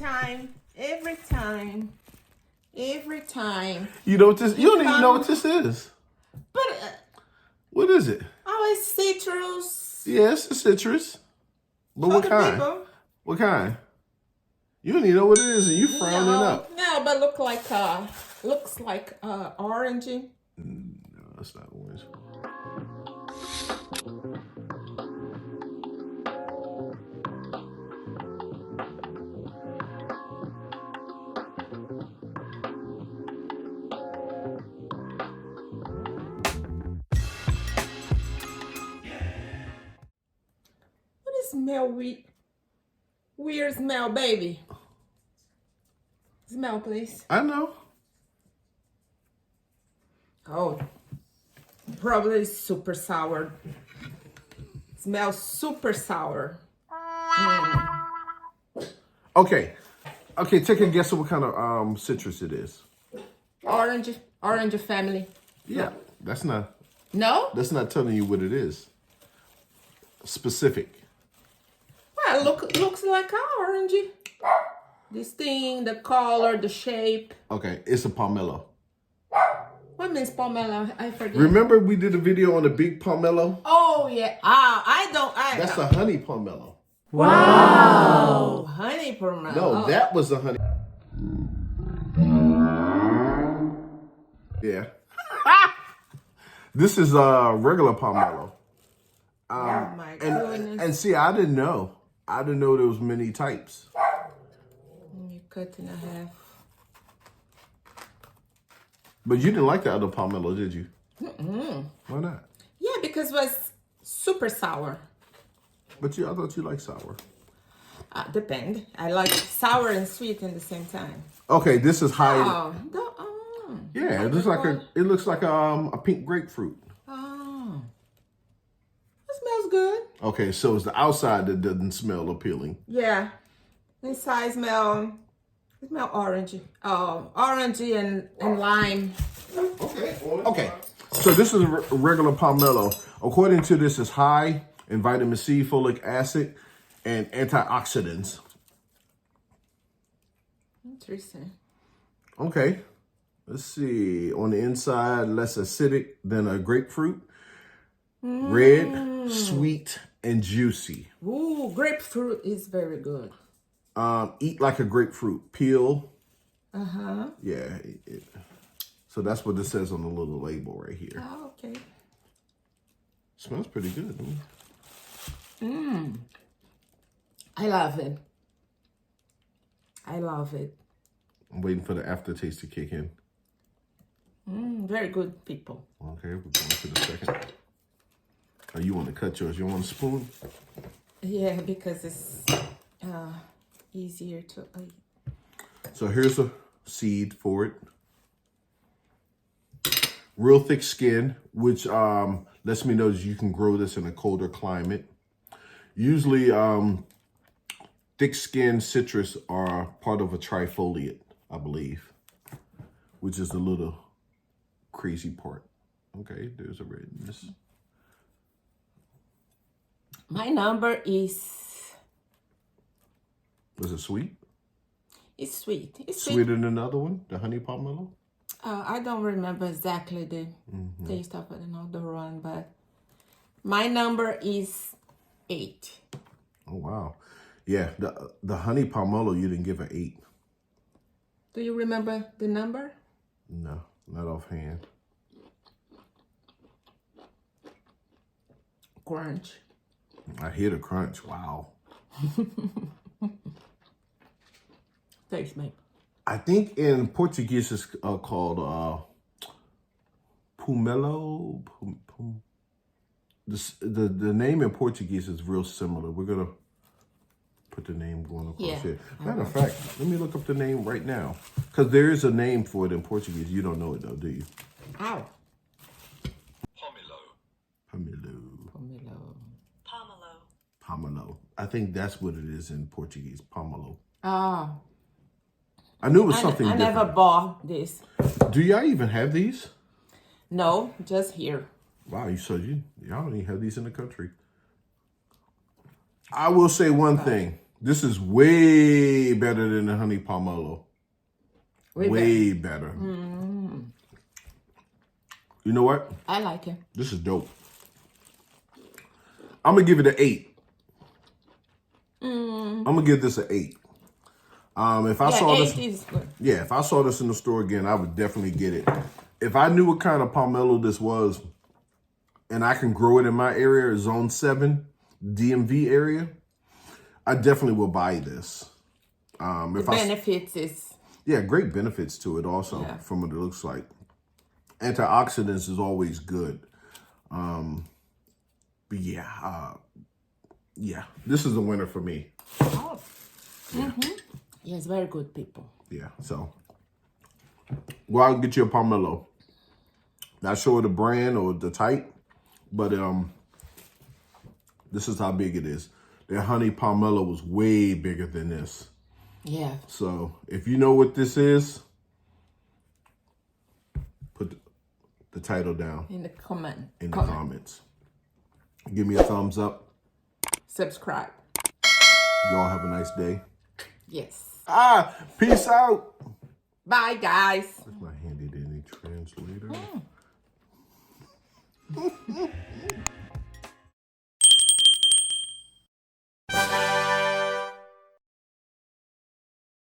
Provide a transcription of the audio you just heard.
time. Every time. Every time. You know what this? You don't even know what this is. But What is it? oh, it's citrus. Yes, it's citrus. But For what the kind? people. What kind? You don't even know what it is, and you frowning up. No, but looks like orangey. No, that's not orange. What is smell weird smell, baby? Smell, please. I know. Oh, probably super sour. Smells super sour. Okay. Okay, take a guess of what kind of citrus it is. Orange family. Yeah, that's not telling you what it is. Specific. Well, looks like orangey. This thing, the color, the shape. Okay, it's a pomelo. What means pomelo? I forget. Remember we did a video on the big pomelo? Oh yeah. That's a honey pomelo. Wow. Honey pomelo. No, that was a honey. Yeah. This is a regular pomelo. Oh my goodness. And see, I didn't know. I didn't know there was many types. You cut in half. But you didn't like the other pomelo, did you? Why not? Yeah, because it was super sour. But I thought you liked sour. Depend. I like sour and sweet at the same time. Okay, this is high. Yeah, it looks like a pink grapefruit. Oh, it smells good. Okay, so it's the outside that doesn't smell appealing. Yeah, inside smell orangey. Oh, orangey and lime. Okay. So this is a regular pomelo. According to this, it's high in vitamin C, folic acid, and antioxidants. Interesting. Okay. Let's see. On the inside, less acidic than a grapefruit. Red, sweet, and juicy. Ooh, grapefruit is very good. Eat like a grapefruit. Peel. Uh-huh. Yeah. So that's what it says on the little label right here. Oh, okay. Smells pretty good. I love it. I love it. I'm waiting for the aftertaste to kick in. Very good, people. Okay, we're going to the second. Oh, you want to cut yours? You want a spoon? Yeah, because it's easier to eat. So here's a seed for it. Real thick skin, which lets me know that you can grow this in a colder climate. Usually, thick skin citrus are part of a trifoliate, I believe, which is the little crazy part. Okay, there's a redness. My number is... Was it sweet? It's sweet. It's sweet. Sweeter than another one, the honey pomelo? I don't remember exactly the taste of another one, but my number is 8. Oh, wow. Yeah, the honey pomelo, you didn't give an 8. Do you remember the number? No, not offhand. Crunch. I hear the crunch. Wow. Taste, mate. I think in Portuguese it's called Pomelo. The name in Portuguese is real similar. We're gonna put the name going across here. Matter of fact, let me look up the name right now, because there is a name for it in Portuguese. You don't know it though, do you? Ow. Pomelo. I think that's what it is in Portuguese. Pomelo. Oh. I knew it was something I different. never bought this. Do y'all even have these? No, just here. Wow, y'all don't even have these in the country. I will say one thing. This is way better than the honey pomelo. Way better. You know what? I like it. This is dope. I'm going to give it an 8. I'm going to give this an 8. If I saw this, is good. yeah, if I saw this in the store again, I would definitely get it. If I knew what kind of pomelo this was, and I can grow it in my area, Zone 7, DMV area, I definitely will buy this. The benefits is... Yeah, great benefits to it also, from what it looks like. Antioxidants is always good. But yeah, this is a winner for me. Oh. Yes, very good, people. Yeah, so go out and get you a pomelo. Not sure the brand or the type, but this is how big it is. Their honey pomelo was way bigger than this. Yeah. So if you know what this is, put the title down in the comments. Give me a thumbs up. Subscribe. Y'all have a nice day. Yes. Peace out. Bye, guys. That's my handy dandy translator.